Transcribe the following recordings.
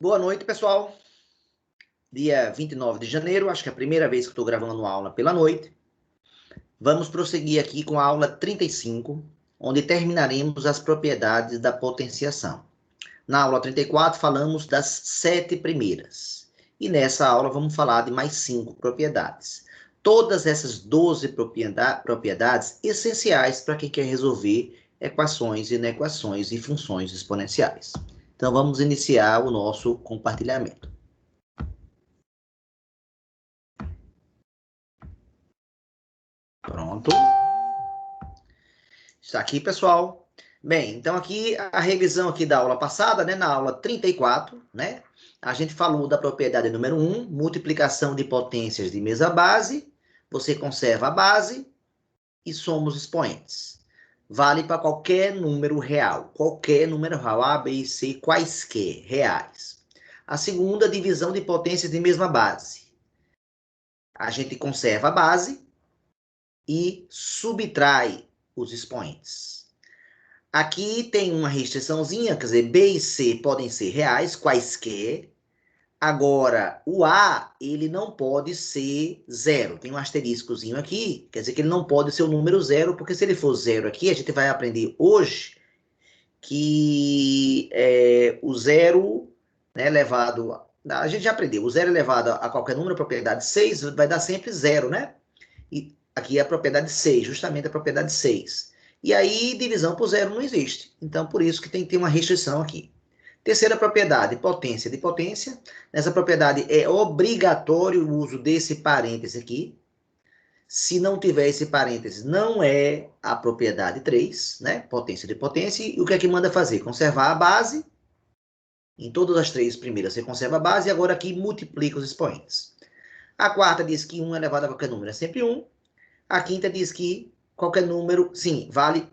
Boa noite, pessoal. Dia 29 de janeiro, acho que é a primeira vez que estou gravando aula pela noite. Vamos prosseguir aqui com a aula 35, onde terminaremos as propriedades da potenciação. Na aula 34, falamos das 7 primeiras. E nessa aula vamos falar de mais 5 propriedades. Todas essas 12 propriedades essenciais para quem quer resolver equações, inequações e funções exponenciais. Então vamos iniciar o nosso compartilhamento. Pronto. Está aqui, pessoal. Bem, então aqui a revisão aqui da aula passada, né, na aula 34, né, a gente falou da propriedade número 1, multiplicação de potências de mesma base. Você conserva a base e soma os expoentes. Vale para qualquer número real, A, B e C, quaisquer reais. A segunda, divisão de potências de mesma base. A gente conserva a base e subtrai os expoentes. Aqui tem uma restriçãozinha, quer dizer, B e C podem ser reais, quaisquer. Agora, o A, ele não pode ser zero. Tem um asteriscozinho aqui, quer dizer que ele não pode ser o número zero, porque se ele for zero aqui, a gente vai aprender hoje que o zero, né, elevado... A gente já aprendeu, o zero elevado a qualquer número, a propriedade 6, vai dar sempre zero, né? E aqui é a propriedade 6, justamente a propriedade 6. E aí, divisão por zero não existe. Então, por isso que tem que ter uma restrição aqui. Terceira propriedade, potência de potência. Nessa propriedade é obrigatório o uso desse parêntese aqui. Se não tiver esse parêntese, não é a propriedade 3, né? Potência de potência. E o que é que manda fazer? Conservar a base. Em todas as 3 primeiras você conserva a base e agora aqui multiplica os expoentes. A quarta diz que 1 elevado a qualquer número é sempre 1. A quinta diz que qualquer número, sim, vale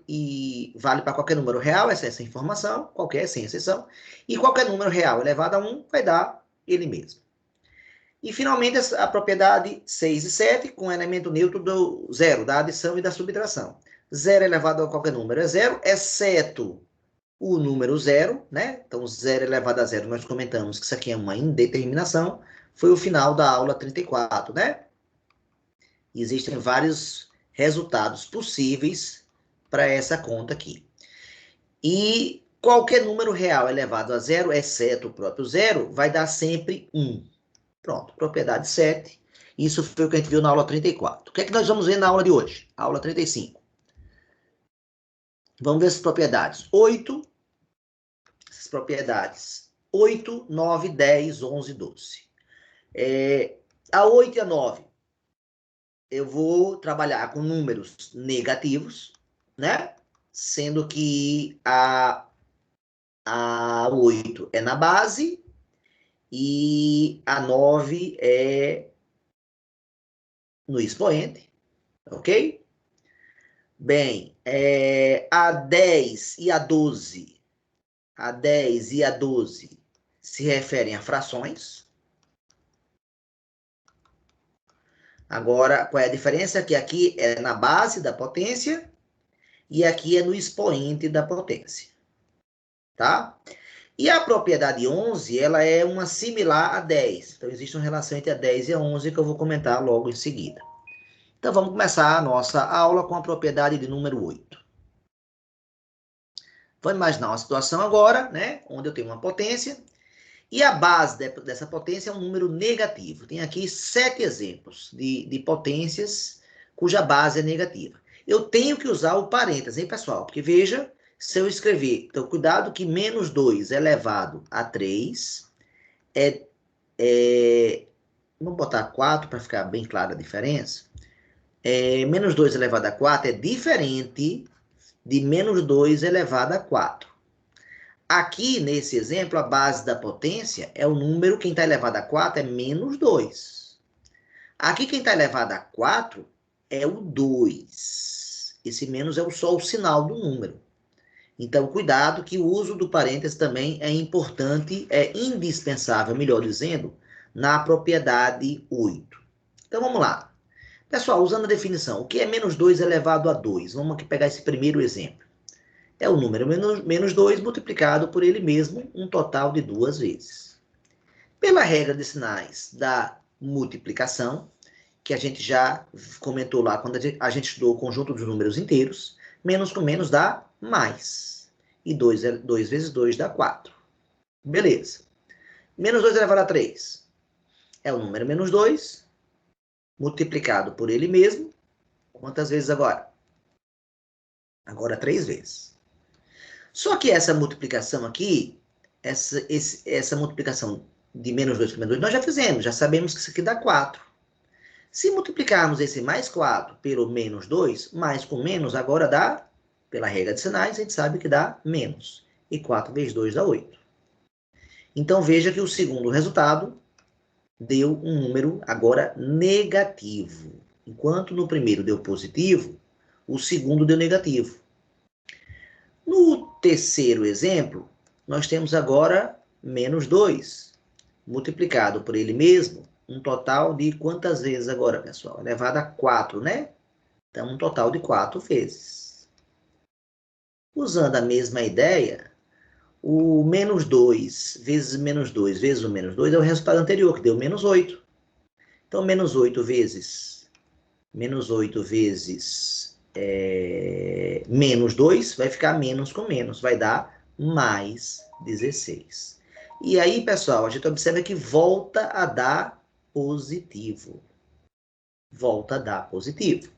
para qualquer número real, essa informação, qualquer, sem exceção. E qualquer número real elevado a 1 vai dar ele mesmo. E, finalmente, a propriedade 6 e 7, com o elemento neutro do zero, da adição e da subtração. 0 elevado a qualquer número é 0, exceto o número 0, né? Então, 0 elevado a 0, nós comentamos que isso aqui é uma indeterminação. Foi o final da aula 34, né? Existem vários resultados possíveis para essa conta aqui. E qualquer número real elevado a 0, exceto o próprio 0, vai dar sempre 1. Pronto, propriedade 7. Isso foi o que a gente viu na aula 34. O que é que nós vamos ver na aula de hoje? Aula 35. Vamos ver essas propriedades. 8, essas propriedades. 8, 9, 10, 11, 12. A 8 e a 9, eu vou trabalhar com números negativos, né? Sendo que a 8 é na base e a 9 é no expoente, ok? Bem, a 10 e a 12, se referem a frações. Agora, qual é a diferença? Que aqui é na base da potência e aqui é no expoente da potência, tá? E a propriedade 11, ela é uma similar a 10. Então, existe uma relação entre a 10 e a 11 que eu vou comentar logo em seguida. Então, vamos começar a nossa aula com a propriedade de número 8. Vamos imaginar uma situação agora, né, onde eu tenho uma potência e a base dessa potência é um número negativo. Tem aqui 7 exemplos de potências cuja base é negativa. Eu tenho que usar o parêntese, hein, pessoal? Porque veja, se eu escrever, então cuidado que menos 2 elevado a 3 vamos botar 4 para ficar bem clara a diferença. Menos 2 elevado a 4 é diferente de menos 2 elevado a 4. Aqui, nesse exemplo, a base da potência é o número, quem está elevado a 4 é menos 2. Aqui, quem está elevado a 4 é o 2. Esse menos é só o sinal do número. Então, cuidado que o uso do parêntese também é importante, é indispensável, melhor dizendo, na propriedade 8. Então, vamos lá. Pessoal, usando a definição, o que é menos 2 elevado a 2? Vamos aqui pegar esse primeiro exemplo. É o número menos 2 multiplicado por ele mesmo, um total de 2 vezes. Pela regra de sinais da multiplicação, que a gente já comentou lá quando a gente estudou o conjunto dos números inteiros, menos com menos dá mais. E 2 vezes 2 dá 4. Beleza. Menos 2 elevado a 3 é o número menos 2, multiplicado por ele mesmo. Quantas vezes agora? Agora 3 vezes. Só que essa multiplicação aqui, essa multiplicação de menos 2 com menos 2, nós já fizemos, já sabemos que isso aqui dá 4. Se multiplicarmos esse mais 4 pelo menos 2, mais com menos, agora dá, pela regra de sinais, a gente sabe que dá menos. E 4 vezes 2 dá 8. Então, veja que o segundo resultado deu um número agora negativo. Enquanto no primeiro deu positivo, o segundo deu negativo. No terceiro exemplo, nós temos agora menos 2, multiplicado por ele mesmo, um total de quantas vezes agora, pessoal? Elevado a 4, né? Então, um total de 4 vezes. Usando a mesma ideia, o menos 2 vezes menos 2 vezes o menos 2 é o resultado anterior, que deu menos 8. Então, menos 8 vezes menos 2 vai ficar menos com menos, vai dar mais 16. E aí, pessoal, a gente observa que volta a dar positivo. Volta a dar positivo.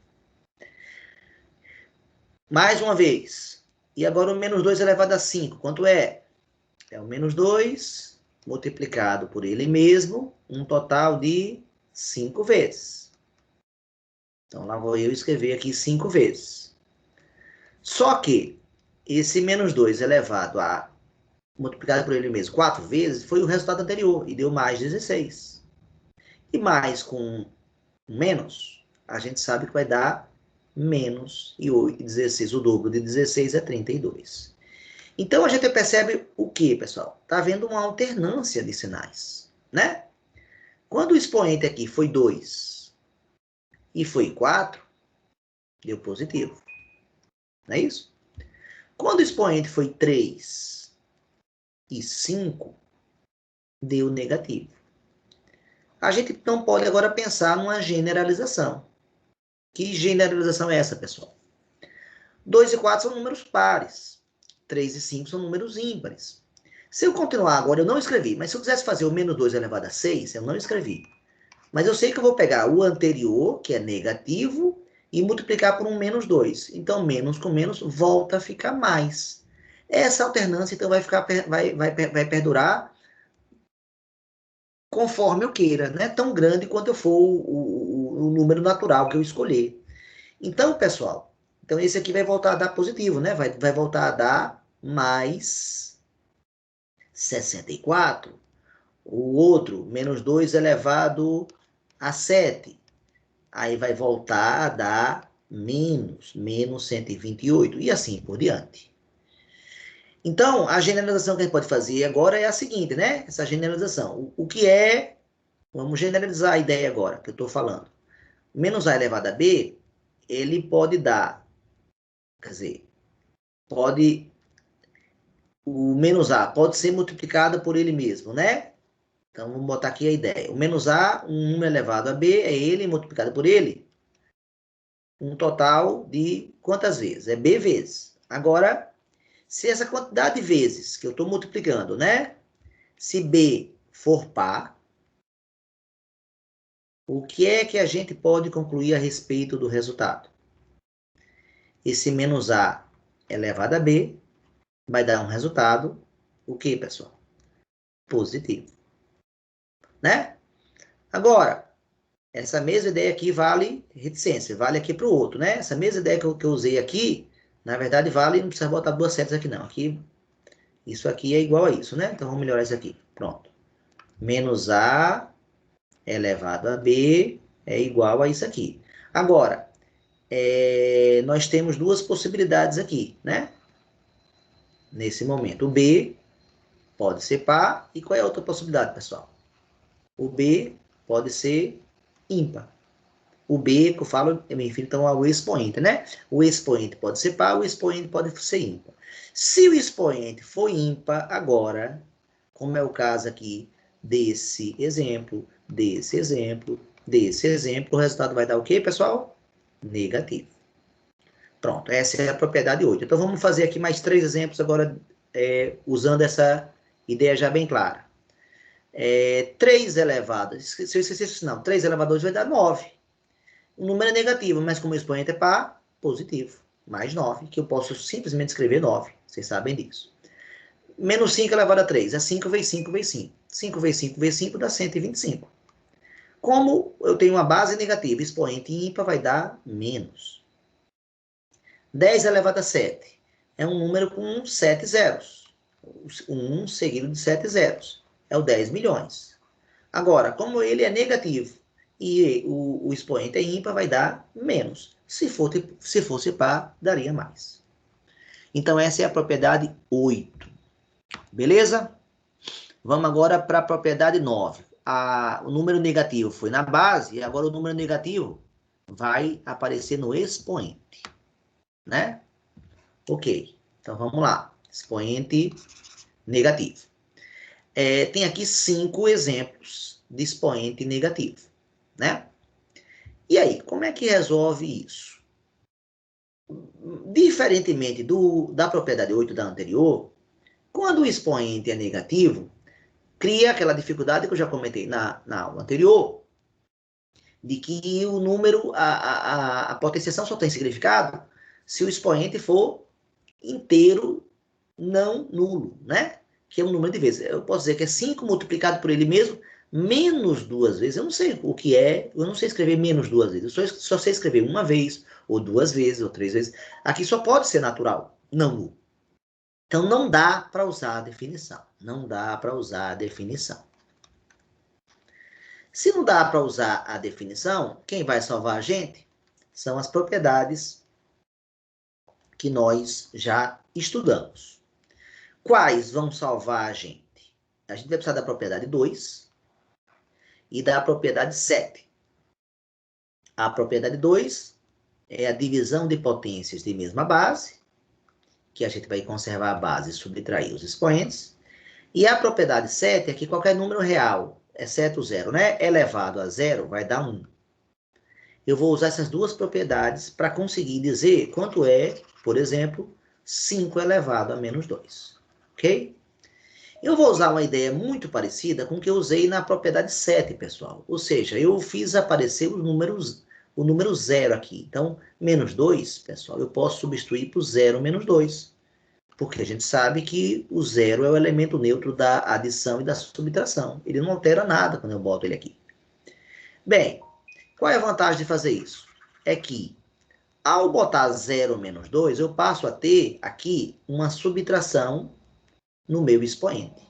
Mais uma vez. E agora o menos 2 elevado a 5. Quanto é? É o menos 2 multiplicado por ele mesmo, um total de 5 vezes. Então, lá vou eu escrever aqui 5 vezes. Só que esse menos 2 elevado a multiplicado por ele mesmo 4 vezes foi o resultado anterior e deu mais 16. E mais com menos, a gente sabe que vai dar menos e 16. O dobro de 16 é 32. Então, a gente percebe o que, pessoal? Está havendo uma alternância de sinais, né? Quando o expoente aqui foi 2 e foi 4, deu positivo. Não é isso? Quando o expoente foi 3 e 5, deu negativo. A gente não pode agora pensar numa generalização. Que generalização é essa, pessoal? 2 e 4 são números pares. 3 e 5 são números ímpares. Se eu continuar agora, eu não escrevi, mas se eu quisesse fazer o menos 2 elevado a 6, eu não escrevi. Mas eu sei que eu vou pegar o anterior, que é negativo, e multiplicar por um menos 2. Então, menos com menos volta a ficar mais. Essa alternância, então, vai perdurar conforme eu queira, né? Tão grande quanto eu for o número natural que eu escolher. Então, pessoal, então esse aqui vai voltar a dar positivo, né? Vai voltar a dar mais 64. O outro, menos 2 elevado a 7. Aí vai voltar a dar menos 128. E assim por diante. Então, a generalização que a gente pode fazer agora é a seguinte, né? Essa generalização. O que é... Vamos generalizar a ideia agora que eu estou falando. Menos A elevado a B, ele pode dar... Quer dizer, o menos A pode ser multiplicado por ele mesmo, né? Então, vamos botar aqui a ideia. O menos A, um número elevado a B, é ele multiplicado por ele. Um total de quantas vezes? É B vezes. Agora, se essa quantidade de vezes que eu estou multiplicando, né? Se B for par, o que é que a gente pode concluir a respeito do resultado? Esse menos A elevado a B vai dar um resultado, o que, pessoal? Positivo. Né? Agora, essa mesma ideia aqui vale reticência, vale aqui para o outro, né? Essa mesma ideia que eu usei aqui, na verdade vale, não precisa botar duas setas aqui não. Aqui, isso aqui é igual a isso, né? Então vamos melhorar isso aqui. Pronto. Menos A elevado a B é igual a isso aqui. Agora, nós temos duas possibilidades aqui, né? Nesse momento, o B pode ser par. E qual é a outra possibilidade, pessoal? O B pode ser ímpar. O B, que eu falo, eu me refiro então ao expoente, né? O expoente pode ser par, o expoente pode ser ímpar. Se o expoente for ímpar, agora, como é o caso aqui desse exemplo, desse exemplo, o resultado vai dar o quê, pessoal? Negativo. Pronto, essa é a propriedade 8. Então, vamos fazer aqui mais 3 exemplos agora, usando essa ideia já bem clara. 3 elevado, se eu esquecer isso não, 3 elevado a 2 vai dar 9. O número é negativo, mas como o expoente é positivo, mais 9, que eu posso simplesmente escrever 9, vocês sabem disso. Menos 5 elevado a 3, é 5 vezes 5 vezes 5. 5 vezes 5 vezes 5 dá 125. Como eu tenho uma base negativa, expoente ímpar vai dar menos. 10 elevado a 7 é um número com 7 zeros. 1 seguido de 7 zeros. É o 10 milhões. Agora, como ele é negativo e o expoente é ímpar, vai dar menos. Se fosse par, daria mais. Então, essa é a propriedade 8. Beleza? Vamos agora para a propriedade 9. O número negativo foi na base, e agora o número negativo vai aparecer no expoente. Né? Ok. Então, vamos lá. Expoente negativo. Tem aqui 5 exemplos de expoente negativo. Né? E aí, como é que resolve isso? Diferentemente da propriedade 8 da anterior, quando o expoente é negativo, cria aquela dificuldade que eu já comentei na aula anterior, de que o número, a potenciação só tem significado se o expoente for inteiro, não nulo, né? Que é um número de vezes. Eu posso dizer que é 5 multiplicado por ele mesmo, menos 2 vezes. Eu não sei o que é, eu não sei escrever menos 2 vezes. Eu só sei escrever uma vez, ou 2 vezes, ou 3 vezes. Aqui só pode ser natural, não nulo. Então, não dá para usar a definição. Não dá para usar a definição. Se não dá para usar a definição, quem vai salvar a gente são as propriedades que nós já estudamos. Quais vão salvar a gente? A gente vai precisar da propriedade 2 e da propriedade 7. A propriedade 2 é a divisão de potências de mesma base, que a gente vai conservar a base e subtrair os expoentes. E a propriedade 7 é que qualquer número real, exceto o zero, né, elevado a zero, vai dar 1. Eu vou usar essas duas propriedades para conseguir dizer quanto é, por exemplo, 5 elevado a menos 2. Ok? Eu vou usar uma ideia muito parecida com o que eu usei na propriedade 7, pessoal. Ou seja, eu fiz aparecer o número 0 aqui. Então, menos 2, pessoal, eu posso substituir por 0 menos 2. Porque a gente sabe que o 0 é o elemento neutro da adição e da subtração. Ele não altera nada quando eu boto ele aqui. Bem, qual é a vantagem de fazer isso? É que, ao botar 0 menos 2, eu passo a ter aqui uma subtração no meu expoente.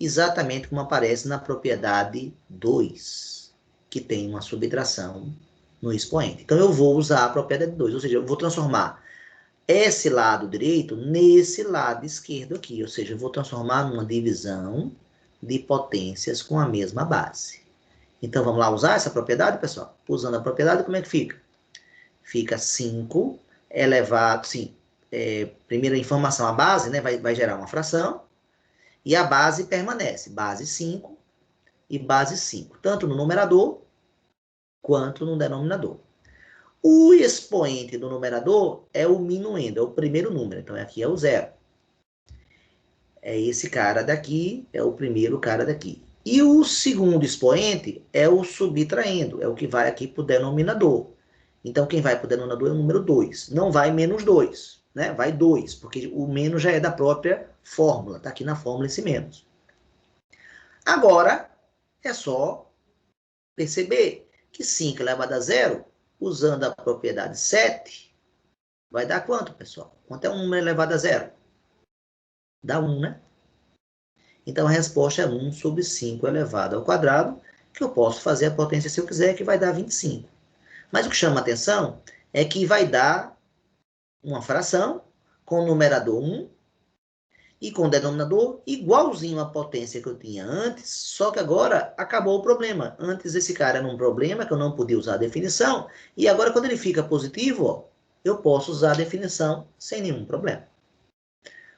Exatamente como aparece na propriedade 2, que tem uma subtração no expoente. Então, eu vou usar a propriedade 2, ou seja, eu vou transformar esse lado direito nesse lado esquerdo aqui, ou seja, eu vou transformar numa divisão de potências com a mesma base. Então, vamos lá usar essa propriedade, pessoal? Usando a propriedade, como é que fica? Fica 5 elevado, sim, primeira informação, a base, né, vai gerar uma fração, e a base permanece, base 5 e base 5, tanto no numerador quanto no denominador. O expoente do numerador é o minuendo, é o primeiro número, então aqui é o 0. É esse cara daqui, é o primeiro cara daqui. E o segundo expoente é o subtraindo, é o que vai aqui para o denominador. Então, quem vai para o denominador é o número 2. Não vai menos 2, né? Vai 2, porque o menos já é da própria fórmula. Está aqui na fórmula esse menos. Agora, é só perceber que 5 elevado a 0, usando a propriedade 7, vai dar quanto, pessoal? Quanto é 1 número elevado a 0? Dá 1, né? Então, a resposta é 1 sobre 5 elevado ao quadrado, que eu posso fazer a potência se eu quiser, que vai dar 25. Mas o que chama a atenção é que vai dar uma fração com o numerador 1 e com o denominador igualzinho à potência que eu tinha antes, só que agora acabou o problema. Antes esse cara era um problema que eu não podia usar a definição, e agora quando ele fica positivo, ó, eu posso usar a definição sem nenhum problema.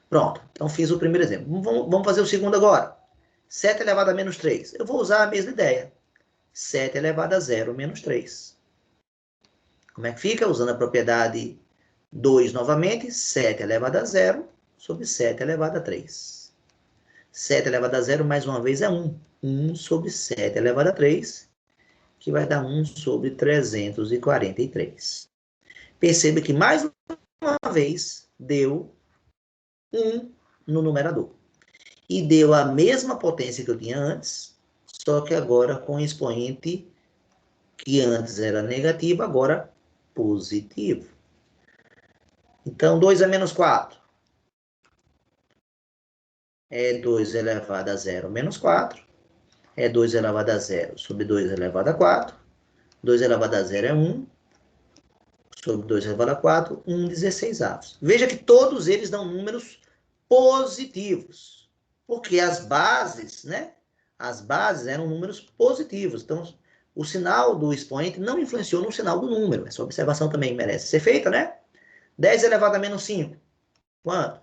Pronto, então fiz o primeiro exemplo. Vamos fazer o segundo agora. 7 elevado a menos 3. Eu vou usar a mesma ideia. 7 elevado a 0 menos 3. Como é que fica? Usando a propriedade 2 novamente, 7 elevado a 0 sobre 7 elevado a 3. 7 elevado a 0, mais uma vez, é 1. 1 sobre 7 elevado a 3, que vai dar 1 sobre 343. Perceba que, mais uma vez, deu 1 no numerador. E deu a mesma potência que eu tinha antes, só que agora com expoente que antes era negativo, agora positivo. Então, 2 a menos 4 é 2 elevado a 0 menos 4. É 2 elevado a 0 sobre 2 elevado a 4. 2 elevado a 0 é 1. Sobre 2 elevado a 4, 1/16. Veja que todos eles dão números positivos. Porque as bases, né? As bases eram números positivos. Então, o sinal do expoente não influenciou no sinal do número. Essa observação também merece ser feita, né? 10 elevado a menos 5. Quanto?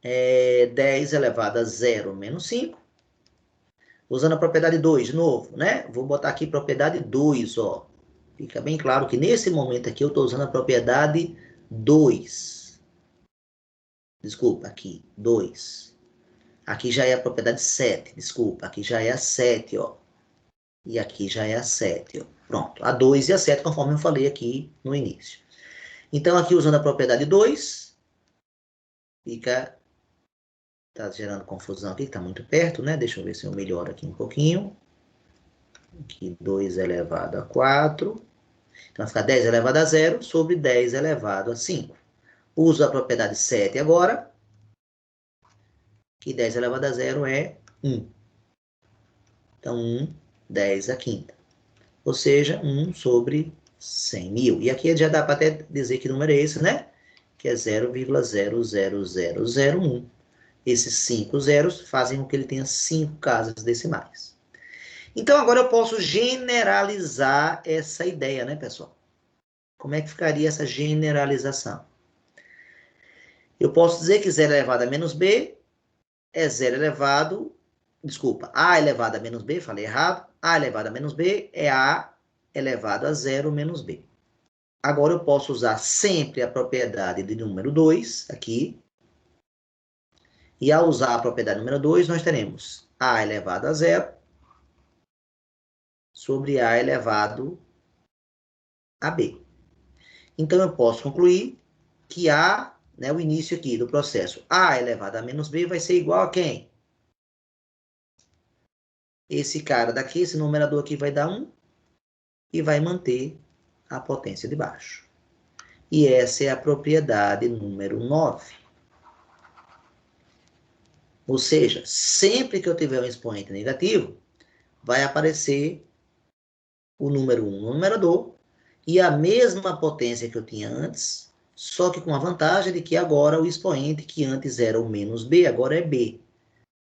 10 elevado a 0 menos 5. Usando a propriedade 2 de novo, né? Vou botar aqui propriedade 2, ó. Fica bem claro que nesse momento aqui eu estou usando a propriedade 2. Desculpa, aqui, 2. Aqui já é a propriedade 7. Desculpa, aqui já é a 7, ó. E aqui já é a 7, ó. Pronto, a 2 e a 7, conforme eu falei aqui no início. Então, aqui usando a propriedade 2, fica... Tá gerando confusão aqui, que tá muito perto, né? Deixa eu ver se eu melhoro aqui um pouquinho. Aqui, 2 elevado a 4. Então, vai ficar 10 elevado a 0 sobre 10 elevado a 5. Uso a propriedade 7 agora, que 10 elevado a 0 é 1. Então, 1, 10 a quinta. Ou seja, 1 sobre 100 mil. E aqui já dá para até dizer que número é esse, né? Que é 0,00001. Esses 5 zeros fazem com que ele tenha 5 casas decimais. Então, agora eu posso generalizar essa ideia, né, pessoal? Como é que ficaria essa generalização? Eu posso dizer que 0 elevado a menos b é 0 elevado... Desculpa, a elevado a menos b, falei errado. A elevado a menos b é a elevado a 0 menos b. Agora eu posso usar sempre a propriedade de número 2 aqui. E ao usar a propriedade número 2, nós teremos a elevado a 0 sobre a elevado a b. Então, eu posso concluir que a, né, o início aqui do processo, a elevado a menos b vai ser igual a quem? Esse cara daqui, esse numerador aqui vai dar 1 e vai manter a potência de baixo. E essa é a propriedade número 9. Ou seja, sempre que eu tiver um expoente negativo, vai aparecer o número 1 no numerador e a mesma potência que eu tinha antes, só que com a vantagem de que agora o expoente que antes era o menos b, agora é b,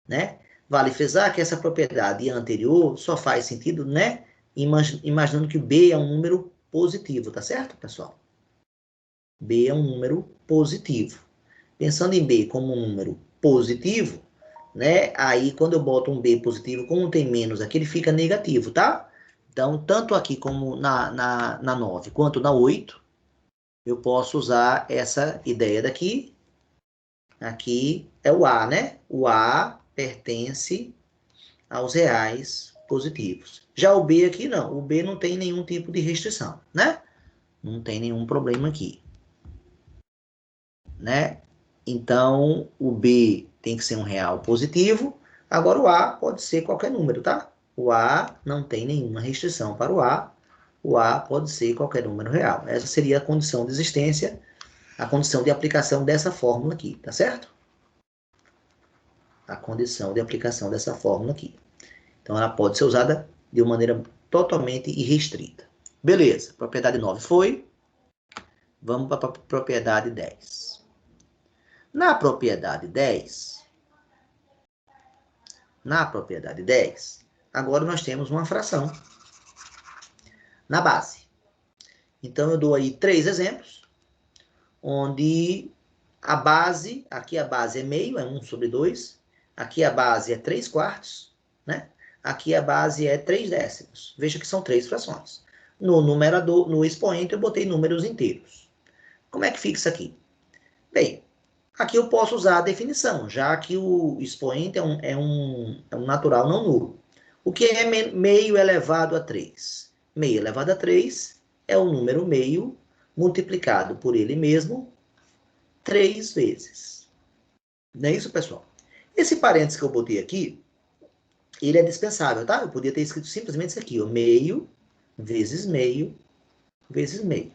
né? Vale frisar que essa propriedade anterior só faz sentido, né? Imaginando que o b é um número positivo, tá certo, pessoal? B é um número positivo. Pensando em B como um número positivo, né? Aí, quando eu boto um B positivo, como tem menos aqui, ele fica negativo, tá? Então, tanto aqui como na 9, quanto na 8, eu posso usar essa ideia daqui. Aqui é o A, né? O A pertence aos reais positivos. Já o B aqui, não. O B não tem nenhum tipo de restrição, né? Não tem nenhum problema aqui, né? Então, o B tem que ser um real positivo. Agora, o A pode ser qualquer número, tá? O A não tem nenhuma restrição para o A. O A pode ser qualquer número real. Essa seria a condição de existência, a condição de aplicação dessa fórmula aqui, tá certo? A condição de aplicação dessa fórmula aqui. Então, ela pode ser usada de uma maneira totalmente irrestrita. Beleza, propriedade 9 foi. Vamos para a propriedade 10. Na propriedade 10, agora nós temos uma fração na base. Então, eu dou aí 3 exemplos, onde a base, aqui a base é meio, é 1 sobre 2. Aqui a base é 3/4, né? Aqui a base é 3/10. Veja que são 3 frações. No numerador, no expoente, eu botei números inteiros. Como é que fica isso aqui? Bem, aqui eu posso usar a definição, já que o expoente é um natural não nulo. O que é meio elevado a 3? Meio elevado a 3 é o número meio multiplicado por ele mesmo 3 vezes. Não é isso, pessoal? Esse parênteses que eu botei aqui, ele é dispensável, tá? Eu podia ter escrito simplesmente isso aqui, ó, meio vezes meio vezes meio.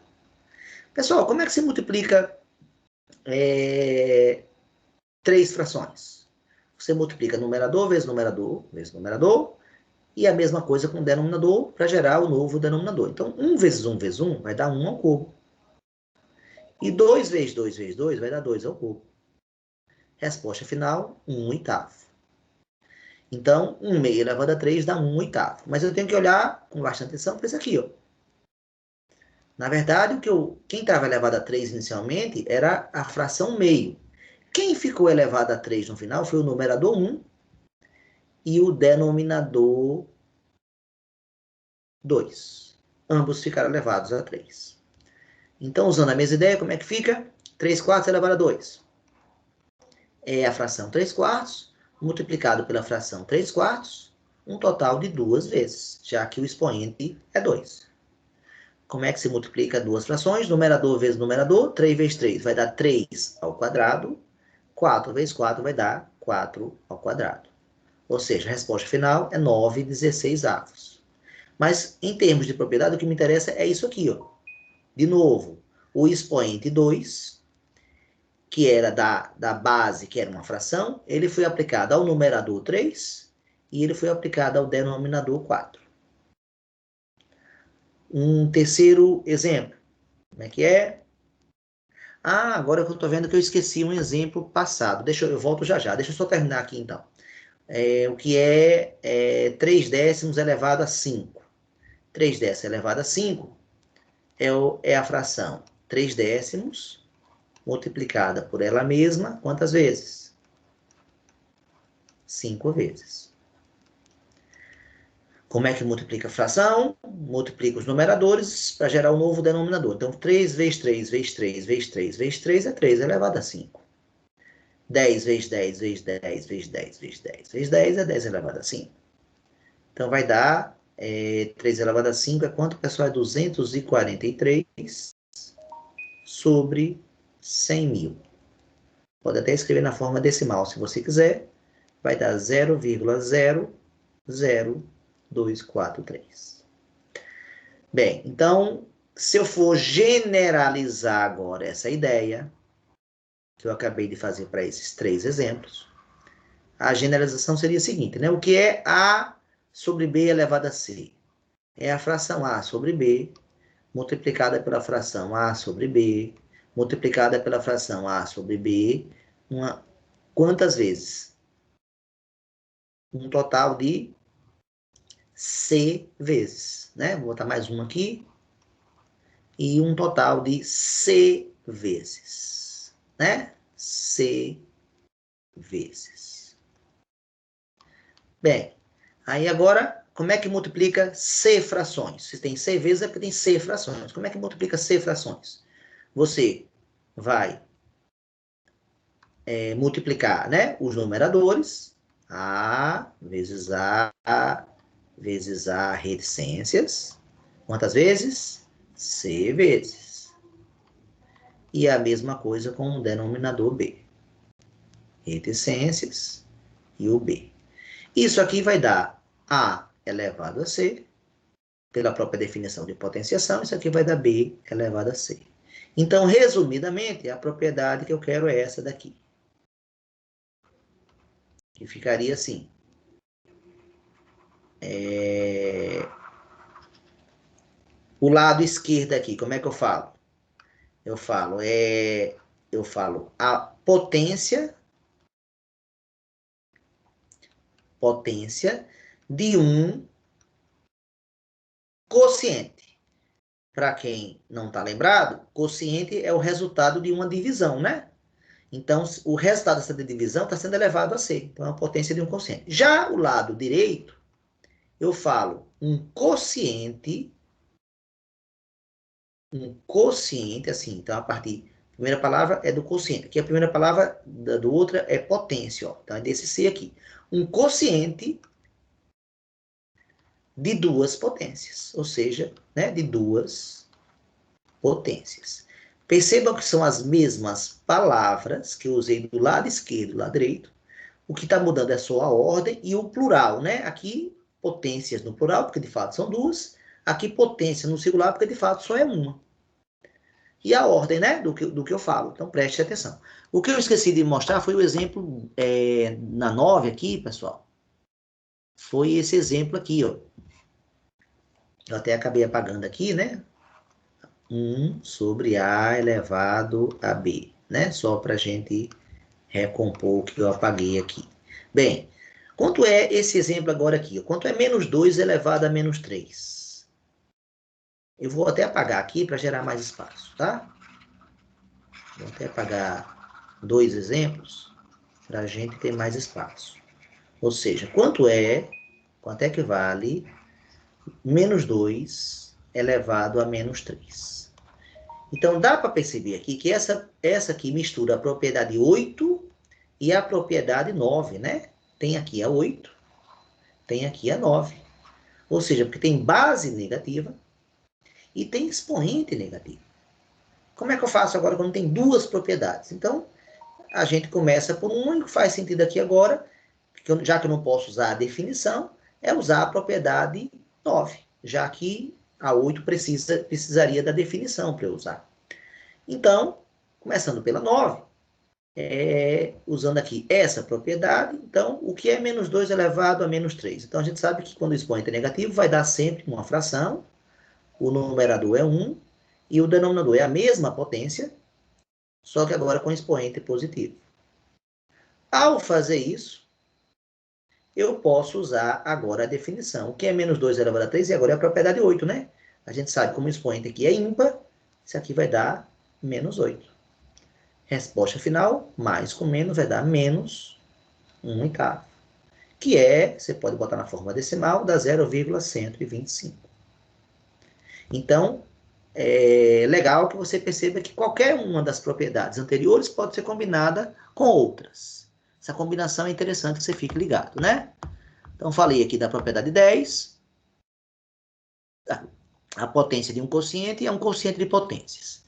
Pessoal, como é que se multiplica 3 frações? Você multiplica numerador vezes numerador vezes numerador, e a mesma coisa com o denominador para gerar o novo denominador. Então, 1 vezes 1 vezes 1 vai dar 1 ao cubo. E 2 vezes 2 vezes 2 vai dar 2 ao cubo. Resposta final, 1/8. Então, 1 meio elevado a 3 dá 1/8. Mas eu tenho que olhar com bastante atenção para isso aqui, ó. Na verdade, quem estava elevado a 3 inicialmente era a fração meio. Quem ficou elevado a 3 no final foi o numerador 1 e o denominador 2. Ambos ficaram elevados a 3. Então, usando a mesma ideia, como é que fica? 3/4 elevado a 2. É a fração 3/4 multiplicado pela fração 3/4, um total de 2 vezes, já que o expoente é 2. Como é que se multiplica duas frações? Numerador vezes numerador, 3 vezes 3 vai dar 3 ao quadrado, 4 vezes 4 vai dar 4 ao quadrado. Ou seja, a resposta final é 9/16. Mas, em termos de propriedade, o que me interessa é isso aqui, ó. De novo, o expoente 2, que era da base, que era uma fração, ele foi aplicado ao numerador 3 e ele foi aplicado ao denominador 4. Um terceiro exemplo. Como é que é? Ah, agora que eu estou vendo que eu esqueci um exemplo passado. Eu volto já já. Deixa eu só terminar aqui, então. O que é 3 décimos elevado a 5. 3 décimos elevado a 5 é a fração 3 décimos multiplicada por ela mesma, quantas vezes? 5 vezes. Como é que multiplica a fração? Multiplica os numeradores para gerar um novo denominador. Então, 3 vezes 3 vezes 3 vezes 3 vezes 3 é 3 elevado a 5. 10 vezes 10 vezes 10 vezes 10 vezes 10 vezes 10 é 10 elevado a 5. Então, vai dar 3 elevado a 5 é quanto, pessoal? É 243 sobre 100 mil. Pode até escrever na forma decimal, se você quiser. Vai dar 0,00243. Bem, então, se eu for generalizar agora essa ideia, que eu acabei de fazer para esses 3 exemplos, a generalização seria a seguinte, né? O que é A sobre B elevado a C? É a fração A sobre B, multiplicada pela fração A sobre B, multiplicada pela fração A sobre B, quantas vezes? Um total de C vezes, né? Vou botar mais um aqui. E um total de C vezes, né? C vezes. Bem, aí agora, como é que multiplica C frações? Se tem C vezes, é porque tem C frações. Como é que multiplica C frações? Você vai multiplicar, né, os numeradores, A vezes A vezes A reticências. Quantas vezes? C vezes. E a mesma coisa com o denominador B. Reticências e o B. Isso aqui vai dar A elevado a C, pela própria definição de potenciação, isso aqui vai dar B elevado a C. Então, resumidamente, a propriedade que eu quero é essa daqui. Que ficaria assim. O lado esquerdo aqui, como é que eu falo? Eu falo a potência de um quociente. Para quem não está lembrado, quociente é o resultado de uma divisão, né? Então, o resultado dessa divisão está sendo elevado a C. Então, é uma potência de um quociente. Já o lado direito, eu falo um quociente, assim. Então, a primeira palavra é do quociente. Aqui a primeira palavra do outra é potência. Ó. Então, é desse C aqui. Um quociente de duas potências. Ou seja, né, de duas potências. Percebam que são as mesmas palavras que eu usei do lado esquerdo e do lado direito. O que está mudando é só a ordem e o plural, né? Aqui, potências no plural, porque de fato são duas. Aqui, potência no singular, porque de fato só é uma. E a ordem, né? Do que eu falo. Então, preste atenção. O que eu esqueci de mostrar foi o exemplo na 9 aqui, pessoal. Foi esse exemplo aqui, ó. Eu até acabei apagando aqui, né? 1 sobre A elevado a B, né? Só para a gente recompor o que eu apaguei aqui. Bem, quanto é esse exemplo agora aqui? Quanto é menos 2 elevado a menos 3? Eu vou até apagar aqui para gerar mais espaço, tá? Vou até apagar 2 exemplos para a gente ter mais espaço. Ou seja, quanto é que vale menos 2 elevado a menos 3? Então, dá para perceber aqui que essa aqui mistura a propriedade 8 e a propriedade 9, né? Tem aqui a 8, tem aqui a 9. Ou seja, porque tem base negativa e tem expoente negativo. Como é que eu faço agora quando tem duas propriedades? Então, a gente começa por uma, e o que faz sentido aqui agora, já que eu não posso usar a definição, é usar a propriedade 9, já que a 8 precisaria da definição para eu usar. Então, começando pela 9, usando aqui essa propriedade, então, o que é menos 2 elevado a menos 3? Então, a gente sabe que quando o expoente é negativo, vai dar sempre uma fração, o numerador é 1, e o denominador é a mesma potência, só que agora com expoente positivo. Ao fazer isso, eu posso usar agora a definição, que é menos 2 elevado a 3, e agora é a propriedade 8, né? A gente sabe como o expoente aqui é ímpar, isso aqui vai dar menos 8. Resposta final, mais com menos, vai dar menos 1 oitavo. Que você pode botar na forma decimal, dá 0,125. Então, é legal que você perceba que qualquer uma das propriedades anteriores pode ser combinada com outras. Essa combinação é interessante que você fique ligado, né? Então, falei aqui da propriedade 10. A potência de um quociente é um quociente de potências.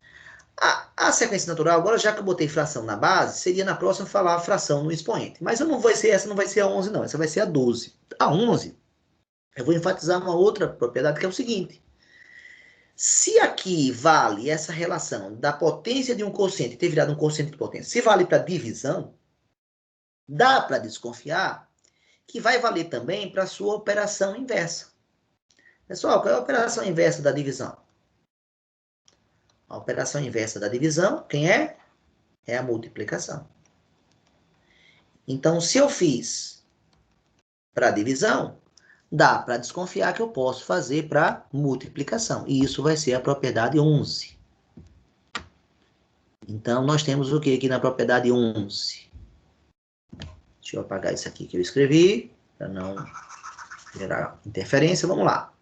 A sequência natural, agora já que eu botei fração na base, seria na próxima falar a fração no expoente. Mas essa não vai ser a 11, não. Essa vai ser a 12. A 11, eu vou enfatizar uma outra propriedade, que é o seguinte. Se aqui vale essa relação da potência de um quociente ter virado um quociente de potência, se vale para divisão, dá para desconfiar que vai valer também para a sua operação inversa. Pessoal, qual é a operação inversa da divisão? A operação inversa da divisão, quem é? É a multiplicação. Então, se eu fiz para divisão, dá para desconfiar que eu posso fazer para multiplicação. E isso vai ser a propriedade 11. Então, nós temos o que aqui na propriedade 11? Deixa eu apagar isso aqui que eu escrevi, para não gerar interferência. Vamos lá.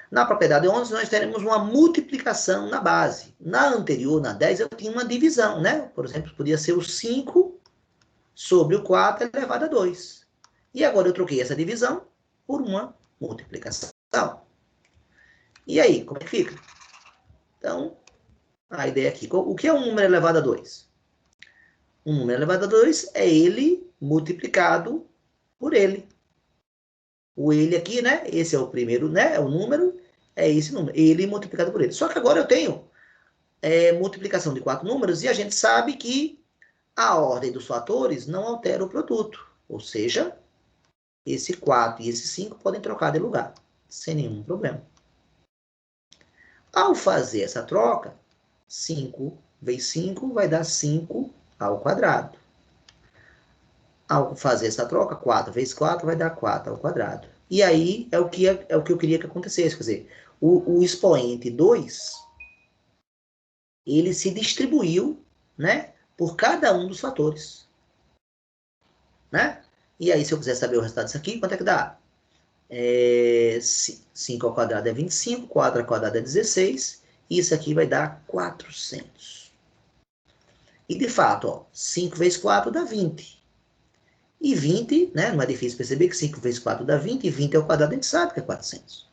Na propriedade 11, nós teremos uma multiplicação na base. Na anterior, na 10, eu tinha uma divisão, né? Por exemplo, podia ser o 5 sobre o 4 elevado a 2. E agora eu troquei essa divisão por uma multiplicação. E aí, como é que fica? Então, a ideia aqui. O que é um número elevado a 2? Um número elevado a 2 é ele multiplicado por ele. O ele aqui, né? Esse é o primeiro, né? É o número, é esse número. Ele multiplicado por ele. Só que agora eu tenho multiplicação de 4 números e a gente sabe que a ordem dos fatores não altera o produto. Ou seja, esse 4 e esse 5 podem trocar de lugar, sem nenhum problema. Ao fazer essa troca, 5 vezes 5 vai dar 5 ao quadrado. Ao fazer essa troca, 4 vezes 4 vai dar 4 ao quadrado. E aí é o que eu queria que acontecesse. Quer dizer, o expoente 2, ele se distribuiu, né, por cada um dos fatores. Né? E aí, se eu quiser saber o resultado disso aqui, quanto é que dá? 5 ao quadrado é 25, 4 ao quadrado é 16, e isso aqui vai dar 400. E de fato, ó, 5 vezes 4 dá 20. E 20, né, não é difícil perceber que 5 vezes 4 dá 20, e 20 ao quadrado a gente sabe que é 400.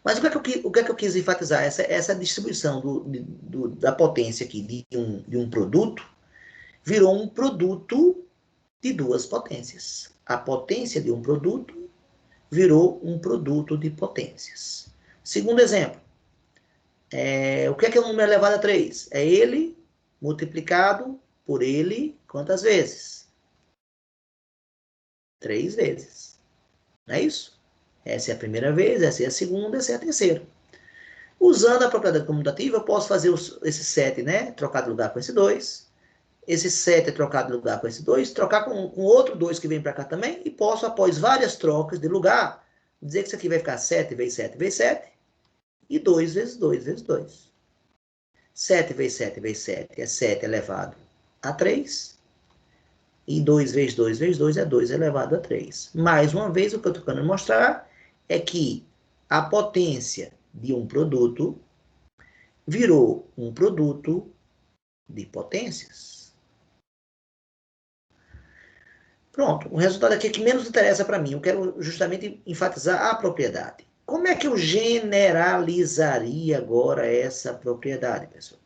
Mas o que é que eu quis enfatizar? Essa distribuição da potência aqui de um produto virou um produto de duas potências. A potência de um produto virou um produto de potências. Segundo exemplo, o que é um número elevado a 3? É ele multiplicado por ele quantas vezes? 3 vezes. Não é isso? Essa é a primeira vez, essa é a segunda, essa é a terceira. Usando a propriedade comutativa, eu posso fazer esse 7, né? Trocar de lugar com esse 2. Esse 7 é trocado de lugar com esse 2. Trocar com outro 2 que vem para cá também. E posso, após várias trocas de lugar, dizer que isso aqui vai ficar 7 vezes 7 vezes 7. E 2 vezes 2 vezes 2. 7 vezes 7 vezes 7 é 7 elevado a 3. E 2 vezes 2 vezes 2 é 2 elevado a 3. Mais uma vez, o que eu estou querendo mostrar é que a potência de um produto virou um produto de potências. Pronto, o resultado aqui é que menos interessa para mim. Eu quero justamente enfatizar a propriedade. Como é que eu generalizaria agora essa propriedade, pessoal?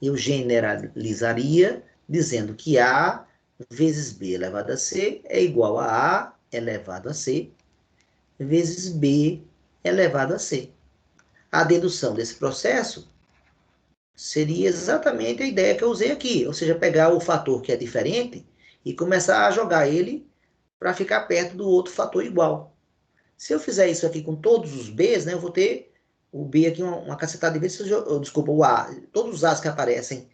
Eu generalizaria dizendo que A vezes B elevado a C é igual a A elevado a C vezes B elevado a C. A dedução desse processo seria exatamente a ideia que eu usei aqui, ou seja, pegar o fator que é diferente e começar a jogar ele para ficar perto do outro fator igual. Se eu fizer isso aqui com todos os Bs, né, eu vou ter o B aqui, uma cacetada de vezes, desculpa, o A, todos os As que aparecem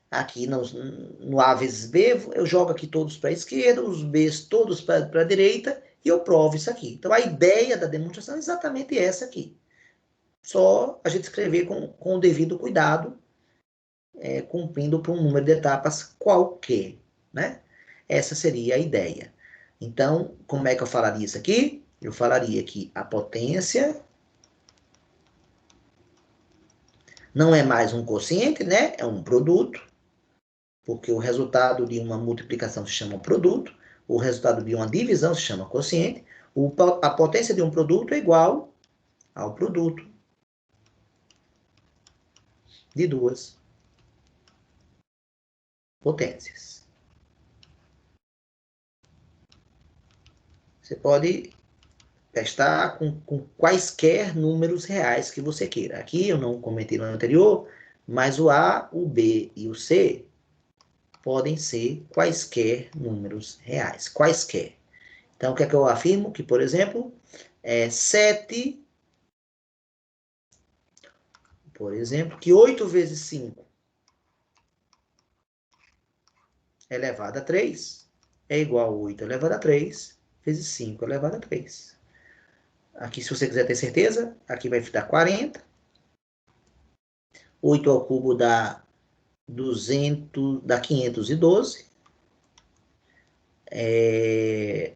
aqui no A vezes B, eu jogo aqui todos para a esquerda, os Bs todos para a direita, e eu provo isso aqui. Então, a ideia da demonstração é exatamente essa aqui. Só a gente escrever com o devido cuidado, cumprindo por um número de etapas qualquer, né? Essa seria a ideia. Então, como é que eu falaria isso aqui? Eu falaria que a potência não é mais um quociente, né? É um produto, porque o resultado de uma multiplicação se chama produto, o resultado de uma divisão se chama quociente, a potência de um produto é igual ao produto de duas potências. Você pode testar com quaisquer números reais que você queira. Aqui eu não comentei no anterior, mas o A, o B e o C podem ser quaisquer números reais. Quaisquer. Então, o que é que eu afirmo? Que, por exemplo, 7, por exemplo, que 8 vezes 5 elevado a 3 é igual a 8 elevado a 3 vezes 5 elevado a 3. Aqui, se você quiser ter certeza, aqui vai dar 40. 8 ao cubo dá 512.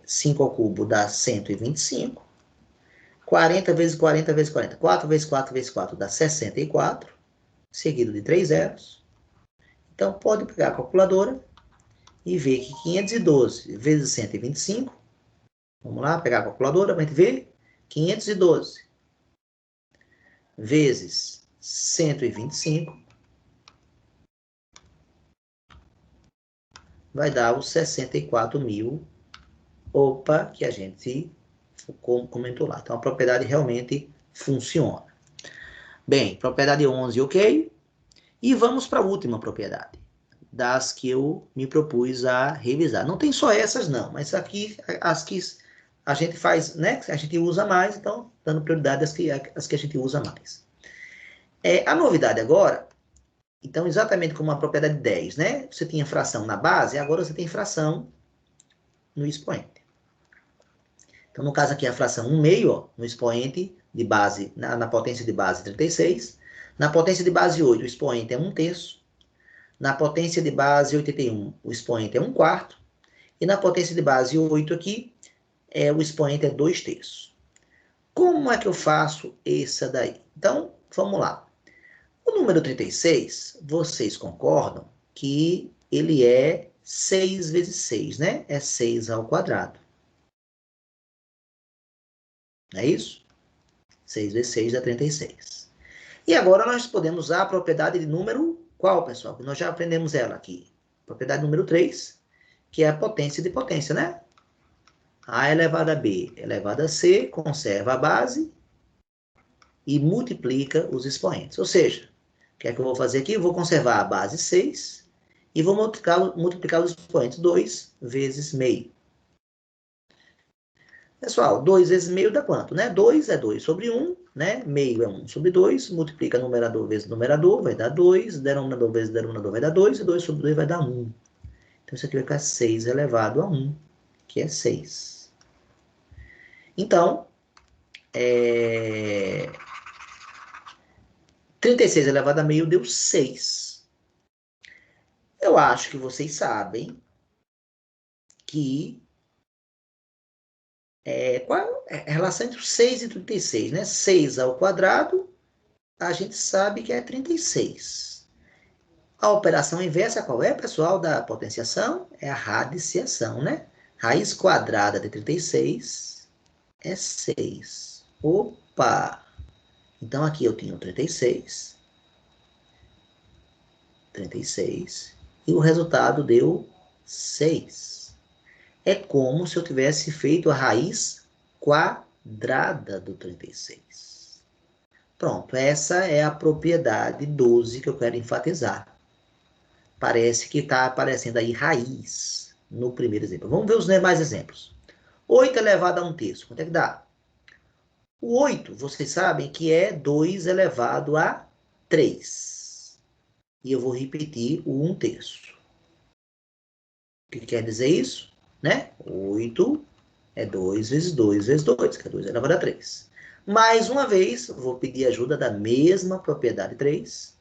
5 ao cubo dá 125. 40 vezes 40 vezes 40. 4 vezes 4 vezes 4 dá 64, seguido de 3 zeros. Então, pode pegar a calculadora e ver que 512 vezes 125, vamos lá, pegar a calculadora para a gente ver, 512 vezes 125 vai dar os 64 mil, que a gente comentou lá. Então, a propriedade realmente funciona. Bem, propriedade 11, ok. E vamos para a última propriedade, das que eu me propus a revisar. Não tem só essas, não, mas aqui as que a gente faz, né? A gente usa mais, então, dando prioridade às que a gente usa mais. A novidade agora, então, exatamente como a propriedade 10, né? Você tinha fração na base, agora você tem fração no expoente. Então, no caso aqui, a fração 1/2, ó, no expoente de base, na potência de base 36. Na potência de base 8, o expoente é 1/3. Na potência de base 81, o expoente é 1/4. E na potência de base 8 aqui, o expoente é 2/3. Como é que eu faço essa daí? Então, vamos lá. O número 36, vocês concordam que ele é 6 vezes 6, né? É 6 ao quadrado. Não é isso? 6 vezes 6 dá 36. E agora nós podemos usar a propriedade de número qual, pessoal? Que nós já aprendemos ela aqui. Propriedade número 3, que é a potência de potência, né? A elevado a B elevado a C conserva a base e multiplica os expoentes. Ou seja, o que é que eu vou fazer aqui? Eu vou conservar a base 6 e vou multiplicar os expoentes 2 vezes meio. Pessoal, 2 vezes meio dá quanto, né? 2 é 2 sobre 1, né? Meio é 1 sobre 2, multiplica numerador vezes numerador, vai dar 2, denominador vezes denominador vai dar 2, e 2 sobre 2 vai dar 1. Então, isso aqui vai ficar 6 elevado a 1, que é 6. Então, 36 elevado a meio deu 6. Eu acho que vocês sabem que qual é a relação entre 6 e 36, né? 6 ao quadrado, a gente sabe que é 36. A operação inversa qual é, pessoal, da potenciação? É a radiciação, né? Raiz quadrada de 36 é 6. Opa! Então, aqui eu tenho 36, e o resultado deu 6. É como se eu tivesse feito a raiz quadrada do 36. Pronto, essa é a propriedade 12 que eu quero enfatizar. Parece que está aparecendo aí raiz no primeiro exemplo. Vamos ver os demais exemplos. 8 elevado a 1/3, quanto é que dá? O 8, vocês sabem que é 2 elevado a 3. E eu vou repetir o 1/3. O que quer dizer isso? Né? 8 é 2 vezes 2 vezes 2, que é 2 elevado a 3. Mais uma vez, vou pedir ajuda da mesma propriedade 3.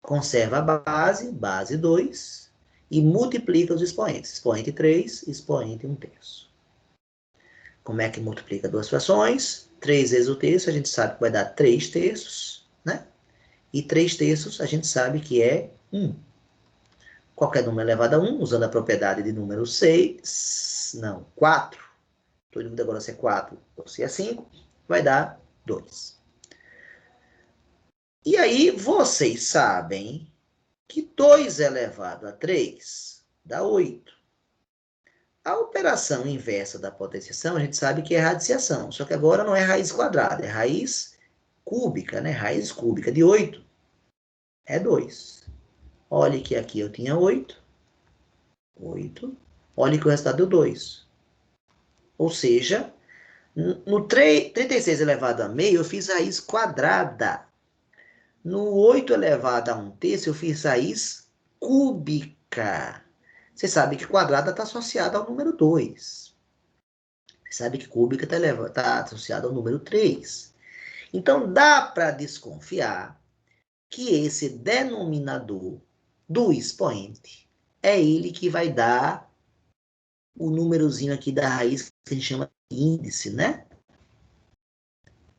Conserva a base, base 2, e multiplica os expoentes. Expoente 3, expoente 1/3. Como é que multiplica duas frações? 3 vezes o terço, a gente sabe que vai dar 3/3, né? E 3/3 a gente sabe que é 1. Qualquer número elevado a 1, usando a propriedade de número 6, não, 4. Estou em dúvida agora se é 4 ou se é 5, vai dar 2. E aí, vocês sabem que 2 elevado a 3 dá 8. A operação inversa da potenciação, a gente sabe que é radiciação, só que agora não é raiz quadrada, é raiz cúbica, né? Raiz cúbica de 8 é 2. Olha que aqui eu tinha 8. Olha que o resultado deu 2. Ou seja, no 36 elevado a meio, eu fiz raiz quadrada. No 8 elevado a 1/3, eu fiz raiz cúbica. Você sabe que quadrada está associada ao número 2. Você sabe que cúbica está associada ao número 3. Então, dá para desconfiar que esse denominador do expoente é ele que vai dar o númerozinho aqui da raiz que a gente chama de índice, né?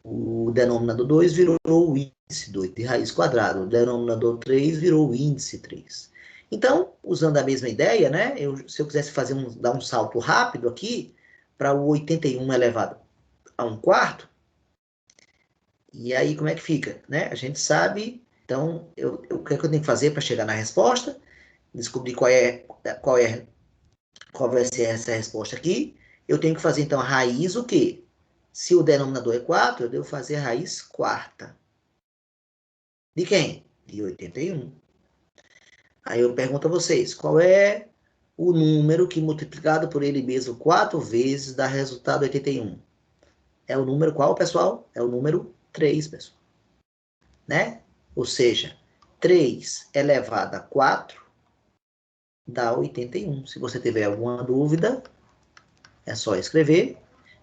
O denominador 2 virou o índice 2 de raiz quadrada. O denominador 3 virou o índice 3. Então, usando a mesma ideia, né? Se eu quisesse dar um salto rápido aqui, para o 81 elevado a 1/4, e aí como é que fica? Né? A gente sabe, então, o que é que eu tenho que fazer para chegar na resposta? Descobrir qual vai ser essa resposta aqui. Eu tenho que fazer, então, a raiz o quê? Se o denominador é 4, eu devo fazer a raiz quarta. De quem? De 81. Aí eu pergunto a vocês, qual é o número que multiplicado por ele mesmo 4 vezes dá resultado 81? É o número qual, pessoal? É o número 3, pessoal. Né? Ou seja, 3 elevado a 4 dá 81. Se você tiver alguma dúvida, é só escrever.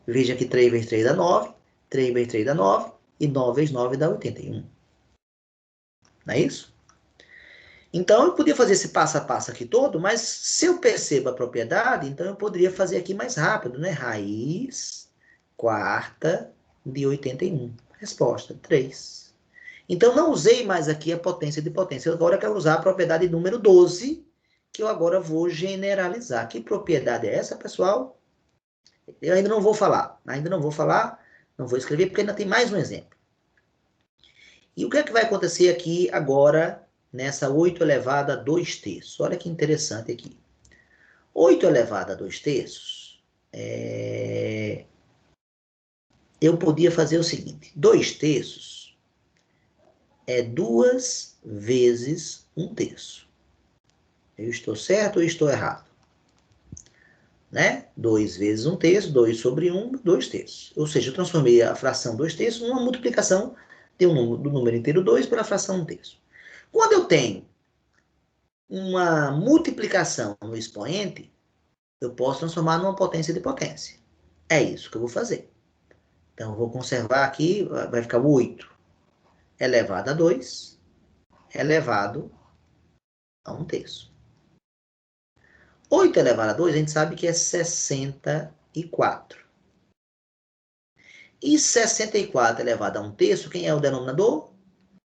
Veja que 3 vezes 3 dá 9, 3 vezes 3 dá 9, e 9 vezes 9 dá 81. Não é isso? Então, eu podia fazer esse passo a passo aqui todo, mas se eu percebo a propriedade, então eu poderia fazer aqui mais rápido, né? Raiz quarta de 81. Resposta, 3. Então, não usei mais aqui a potência de potência. Eu agora quero usar a propriedade número 12, que eu agora vou generalizar. Que propriedade é essa, pessoal? Eu ainda não vou falar. Não vou escrever, porque ainda tem mais um exemplo. E o que é que vai acontecer aqui agora, nessa 8 elevado a 2 terços? Olha que interessante aqui. 8 elevado a 2 terços, eu podia fazer o seguinte. 2 terços é 2 vezes 1 terço. Eu estou certo ou estou errado? Né? 2 vezes 1 terço, 2 sobre 1, 2 terços. Ou seja, eu transformei a fração 2 terços numa multiplicação do número inteiro 2 pela fração 1 terço. Quando eu tenho uma multiplicação no expoente, eu posso transformar numa potência de potência. É isso que eu vou fazer. Então, eu vou conservar aqui, vai ficar 8 elevado a 2 elevado a 1 terço. 8 elevado a 2, a gente sabe que é 64. E 64 elevado a 1 terço, quem é o denominador?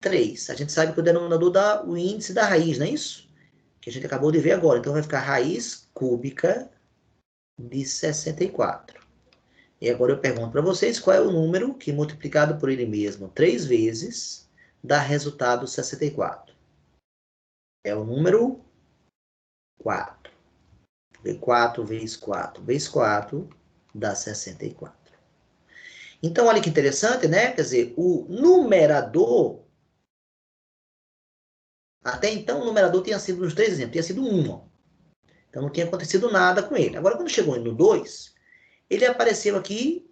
3. A gente sabe que o denominador dá o índice da raiz, não é isso? Que a gente acabou de ver agora. Então, vai ficar raiz cúbica de 64. E agora eu pergunto para vocês qual é o número que, multiplicado por ele mesmo 3 vezes, dá resultado 64. É o número 4. Porque 4 vezes 4 vezes 4 dá 64. Então, olha que interessante, né? Quer dizer, o numerador, até então o numerador tinha sido, nos 3 exemplos, tinha sido 1. Ó. Então, não tinha acontecido nada com ele. Agora, quando chegou no 2, ele apareceu aqui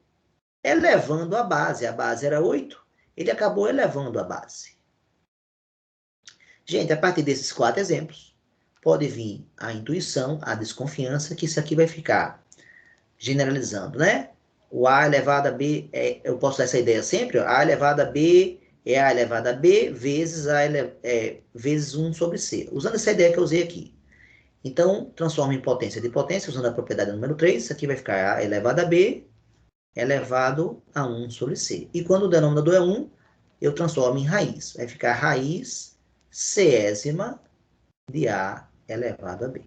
elevando a base. A base era 8, ele acabou elevando a base. Gente, a partir desses 4 exemplos, pode vir a intuição, a desconfiança, que isso aqui vai ficar generalizando, né? O A elevado a B, eu posso dar essa ideia sempre, ó, A elevado a B é A elevado a B vezes, vezes 1 sobre C. Usando essa ideia que eu usei aqui. Então, transforma em potência de potência, usando a propriedade número 3, isso aqui vai ficar A elevado a B elevado a 1 sobre C. E quando o denominador é 1, eu transformo em raiz. Vai ficar raiz Césima de A elevado a B.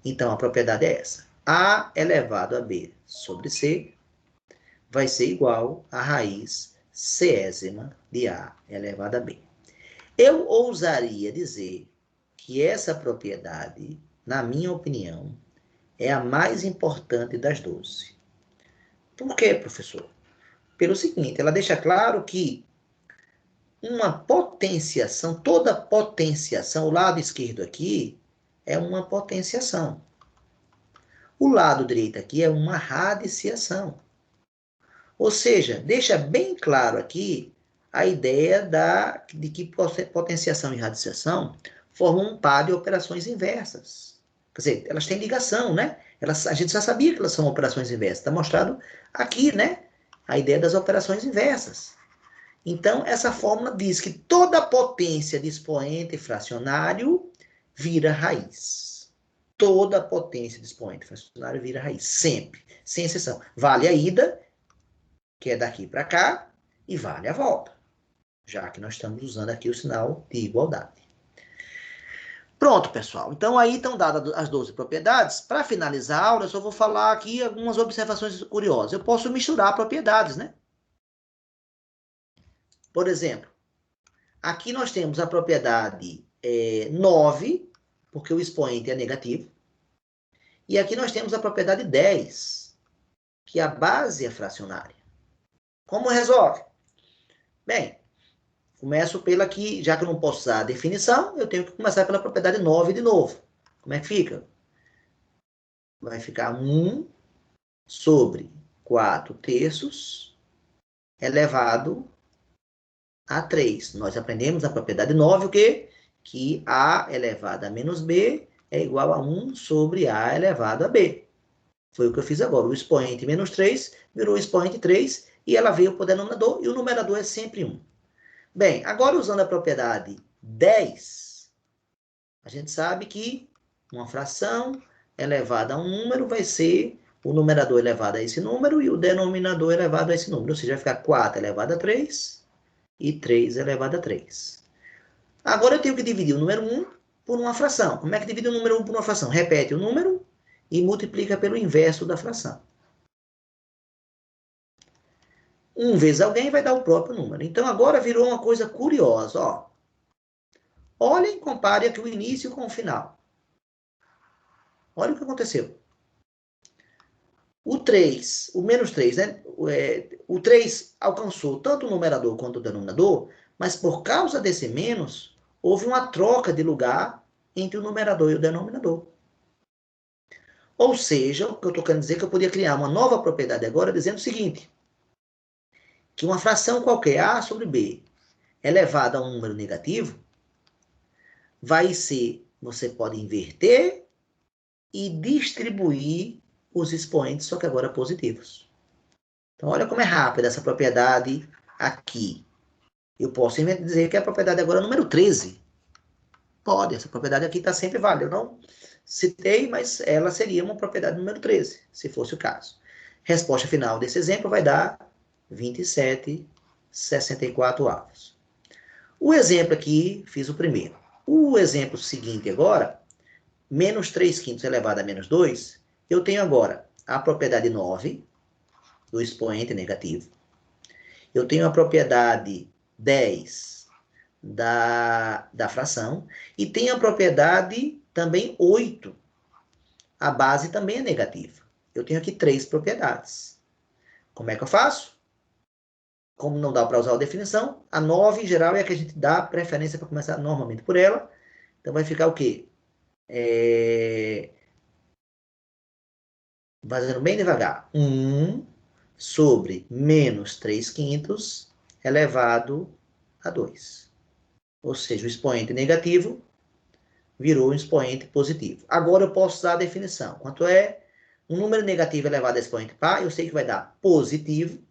Então, a propriedade é essa. A elevado a B sobre C vai ser igual a raiz Césima de A elevado a B. Eu ousaria dizer que essa propriedade, na minha opinião, é a mais importante das 12. Por quê, professor? Pelo seguinte, ela deixa claro que uma potenciação, toda potenciação, o lado esquerdo aqui é uma potenciação. O lado direito aqui é uma radiciação. Ou seja, deixa bem claro aqui a ideia de que potenciação e radiciação formam um par de operações inversas. Quer dizer, elas têm ligação, né? A gente já sabia que elas são operações inversas. Está mostrado aqui, né? A ideia das operações inversas. Então, essa fórmula diz que toda potência de expoente fracionário vira raiz. Toda potência de expoente fracionário vira raiz. Sempre. Sem exceção. Vale a ida, que é daqui para cá, e vale a volta. Já que nós estamos usando aqui o sinal de igualdade. Pronto, pessoal. Então, aí estão dadas as 12 propriedades. Para finalizar a aula, eu só vou falar aqui algumas observações curiosas. Eu posso misturar propriedades, né? Por exemplo, aqui nós temos a propriedade 9, porque o expoente é negativo. E aqui nós temos a propriedade 10, que a base é fracionária. Como resolve? Bem, começo pela aqui, já que eu não posso usar a definição, eu tenho que começar pela propriedade 9 de novo. Como é que fica? Vai ficar 1 sobre 4 terços elevado a 3. Nós aprendemos a propriedade 9, o quê? Que A elevado a menos B é igual a 1 sobre A elevado a B. Foi o que eu fiz agora. O expoente menos 3 virou expoente 3 e ela veio para o denominador e o numerador é sempre 1. Bem, agora usando a propriedade 10, A gente sabe que uma fração elevada a um número vai ser o numerador elevado a esse número e o denominador elevado a esse número. Ou seja, vai ficar 4 elevado a 3 e 3 elevado a 3. Agora eu tenho que dividir o número 1 por uma fração. Como é que divide o número 1 por uma fração? Repete o número e multiplica pelo inverso da fração. 1 vezes alguém vai dar o próprio número. Então agora virou uma coisa curiosa. Ó. Olhem e comparem aqui o início com o final. Olha o que aconteceu. O 3, o menos 3, né? O 3 alcançou tanto o numerador quanto o denominador, mas por causa desse menos, houve uma troca de lugar entre o numerador e o denominador. Ou seja, o que eu estou querendo dizer é que eu podia criar uma nova propriedade agora dizendo o seguinte, que uma fração qualquer, A sobre B, elevada a um número negativo, vai ser, você pode inverter e distribuir os expoentes, só que agora positivos. Então, olha como é rápida essa propriedade aqui. Eu posso dizer que a propriedade agora é número 13. Pode, essa propriedade aqui está sempre válida. Eu não citei, mas ela seria uma propriedade número 13, se fosse o caso. Resposta final desse exemplo vai dar 27,64 avos. O exemplo aqui, fiz o primeiro. O exemplo seguinte agora, menos 3 quintos elevado a menos 2, eu tenho agora a propriedade 9, do expoente negativo. Eu tenho a propriedade 10 da fração e tenho a propriedade também 8. A base também é negativa. Eu tenho aqui 3 propriedades. Como é que eu faço? Como não dá para usar a definição, a 9 em geral é a que a gente dá preferência para começar normalmente por ela. Então vai ficar o quê? Fazendo bem devagar. 1 sobre menos 3 quintos elevado a 2. Ou seja, o expoente negativo virou um expoente positivo. Agora eu posso usar a definição. Quanto é um número negativo elevado a expoente par, eu sei que vai dar positivo.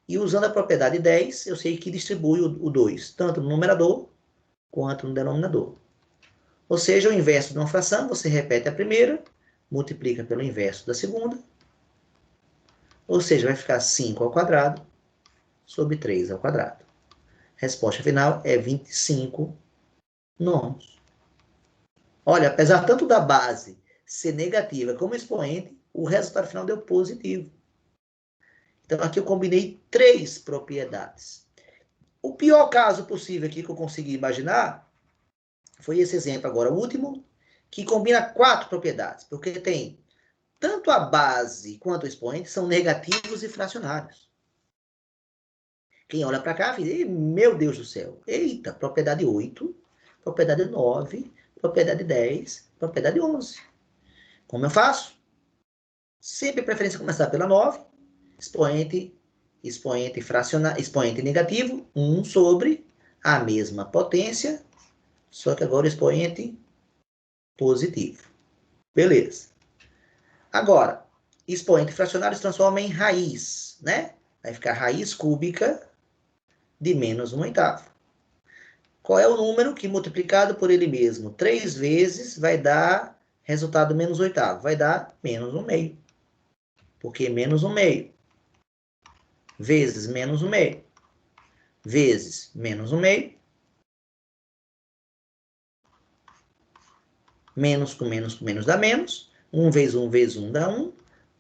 E usando a propriedade 10, eu sei que distribui o 2, tanto no numerador quanto no denominador. Ou seja, o inverso de uma fração, você repete a primeira, multiplica pelo inverso da segunda, ou seja, vai ficar 5 ao quadrado sobre 3 ao quadrado. Resposta final é 25 nonos. Olha, apesar tanto da base ser negativa como expoente, o resultado final deu positivo. Então, aqui eu combinei 3 propriedades. O pior caso possível aqui que eu consegui imaginar foi esse exemplo agora, o último, que combina 4 propriedades, porque tem tanto a base quanto o expoente são negativos e fracionários. Quem olha para cá, fica, meu Deus do céu, eita, propriedade 8, propriedade 9, propriedade 10, propriedade 11. Como eu faço? Sempre preferência começar pela 9, expoente negativo, 1 sobre a mesma potência, só que agora o expoente positivo. Beleza. Agora, expoente fracionário se transforma em raiz, né? Vai ficar raiz cúbica de menos 1/8. Qual é o número que multiplicado por ele mesmo 3 vezes vai dar resultado menos 1/8? Vai dar menos 1/2. Porque menos 1/2 vezes menos 1/2 vezes menos 1/2, menos com menos dá menos, 1 vezes 1 vezes 1 dá 1,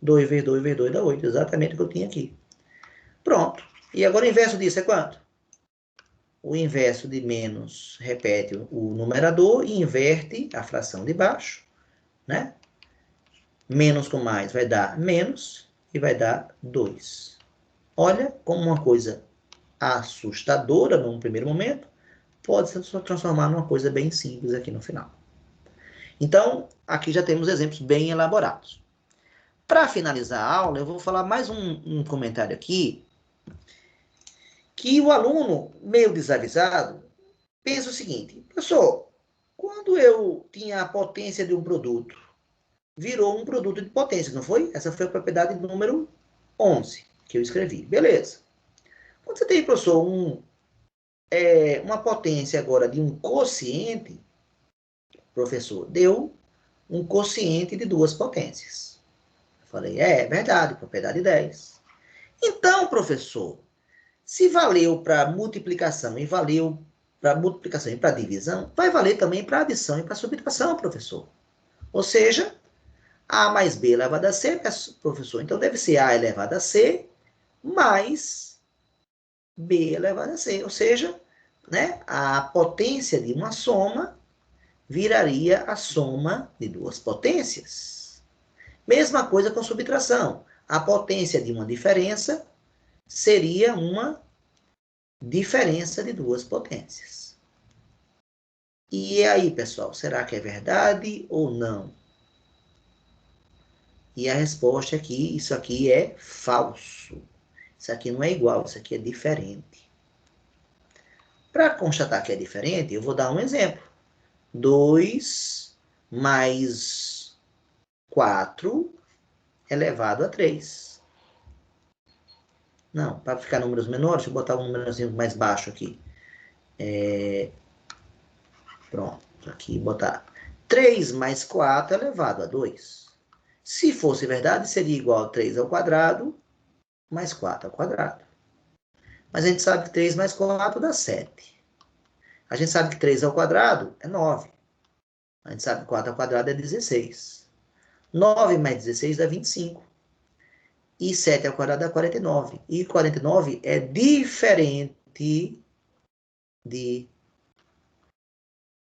2 vezes 2 vezes 2 dá 8, exatamente o que eu tinha aqui. Pronto. E agora o inverso disso é quanto? O inverso de menos repete o numerador e inverte a fração de baixo, né? Menos com mais vai dar menos e vai dar 2. Olha como uma coisa assustadora num primeiro momento pode se transformar numa coisa bem simples aqui no final. Então, aqui já temos exemplos bem elaborados. Para finalizar a aula, eu vou falar mais um comentário aqui, que o aluno, meio desavisado, pensa o seguinte, professor, quando eu tinha a potência de um produto, virou um produto de potência, não foi? Essa foi a propriedade número 11 que eu escrevi. Beleza. Quando você tem, professor, uma potência agora de um quociente, professor? Deu um quociente de duas potências. Eu falei, é verdade, propriedade 10. Então, professor, se valeu para multiplicação e valeu para multiplicação e para divisão, vai valer também para adição e para subtração, professor. Ou seja, A mais B elevado a C, professor, então deve ser A elevado a C mais B elevado a C. Ou seja, né, a potência de uma soma viraria a soma de duas potências. Mesma coisa com subtração. A potência de uma diferença seria uma diferença de duas potências. E aí, pessoal, será que é verdade ou não? E a resposta é que isso aqui é falso. Isso aqui não é igual, isso aqui é diferente. Para constatar que é diferente, eu vou dar um exemplo. 2 mais 4 elevado a 3. Não, para ficar números menores, deixa eu botar um númerozinho mais baixo aqui. Pronto, aqui botar 3 mais 4 elevado a 2. Se fosse verdade, seria igual a 3 ao quadrado mais 4 ao quadrado. Mas a gente sabe que 3 mais 4 dá 7. A gente sabe que 3 ao quadrado é 9. A gente sabe que 4 ao quadrado é 16. 9 mais 16 dá 25. E 7 ao quadrado dá 49. E 49 é diferente de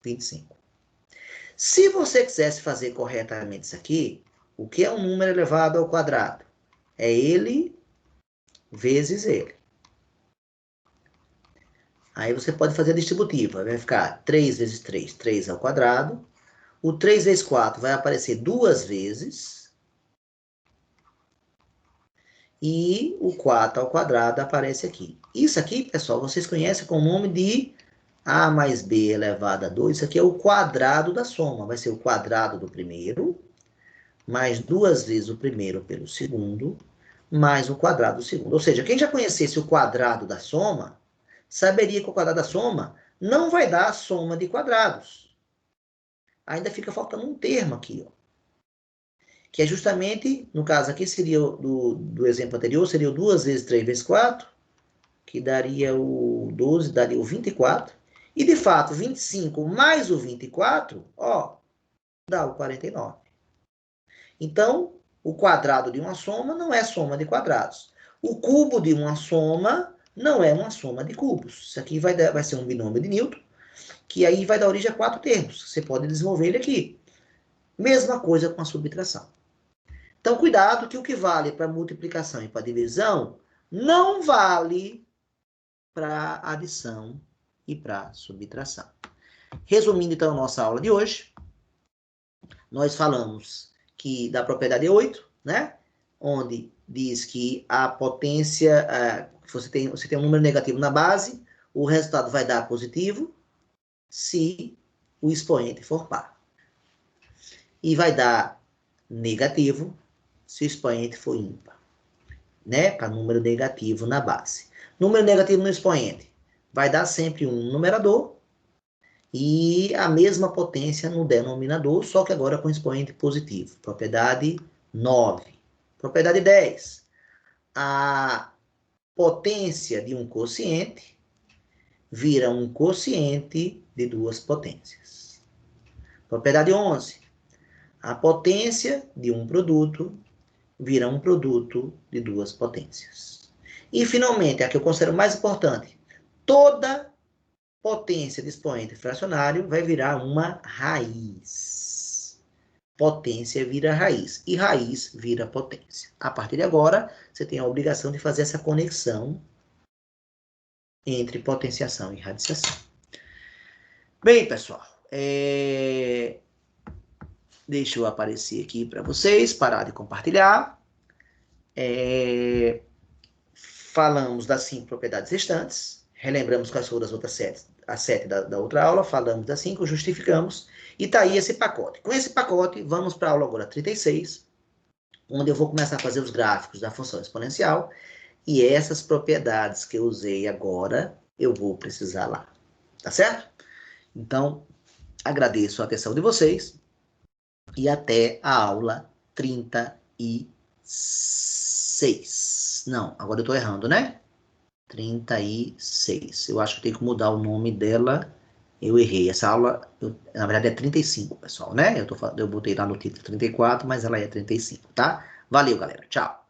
25. Se você quisesse fazer corretamente isso aqui, o que é um número elevado ao quadrado? É ele vezes ele. Aí você pode fazer a distributiva. Vai ficar 3 vezes 3, 3 ao quadrado. O 3 vezes 4 vai aparecer duas vezes. E o 4 ao quadrado aparece aqui. Isso aqui, pessoal, vocês conhecem com o nome de A mais B elevado a 2. Isso aqui é o quadrado da soma. Vai ser o quadrado do primeiro, mais duas vezes o primeiro pelo segundo, mais o quadrado do segundo. Ou seja, quem já conhecesse o quadrado da soma, saberia que o quadrado da soma não vai dar a soma de quadrados. Ainda fica faltando um termo aqui, ó. Que é justamente, no caso aqui, seria do exemplo anterior, seria o 2 vezes 3 vezes 4, que daria o 12, daria o 24. E, de fato, 25 mais o 24, ó, dá o 49. Então, o quadrado de uma soma não é soma de quadrados. O cubo de uma soma não é uma soma de cubos. Isso aqui vai ser um binômio de Newton, que aí vai dar origem a 4 termos. Você pode desenvolver ele aqui. Mesma coisa com a subtração. Então, cuidado que o que vale para multiplicação e para divisão não vale para adição e para subtração. Resumindo, então, a nossa aula de hoje, nós falamos que da propriedade 8, né? Onde diz que a potência, você tem um número negativo na base, o resultado vai dar positivo se o expoente for par. E vai dar negativo se o expoente for ímpar, né? Para número negativo na base. Número negativo no expoente vai dar sempre um no numerador e a mesma potência no denominador, só que agora com expoente positivo. Propriedade 9. Propriedade 10. A potência de um quociente vira um quociente de duas potências. Propriedade 11. A potência de um produto vira um produto de duas potências. E, finalmente, a que eu considero mais importante, toda potência de expoente fracionário vai virar uma raiz. Potência vira raiz e raiz vira potência. A partir de agora, você tem a obrigação de fazer essa conexão entre potenciação e radiciação. Bem, pessoal, deixa eu aparecer aqui para vocês, parar de compartilhar. Falamos das 5 propriedades restantes, relembramos quais foram as outras 7, as 7 da outra aula, falamos das 5, justificamos, e está aí esse pacote. Com esse pacote, vamos para a aula agora 36, onde eu vou começar a fazer os gráficos da função exponencial, e essas propriedades que eu usei agora, eu vou precisar lá, tá certo? Então, Agradeço a atenção de vocês e até a aula 36. Não, agora eu estou errando, né? 36. Eu acho que eu tenho que mudar o nome dela. Eu errei. Essa aula, na verdade, é 35, pessoal, né? Eu botei lá no título 34, mas ela é 35, tá? Valeu, galera. Tchau.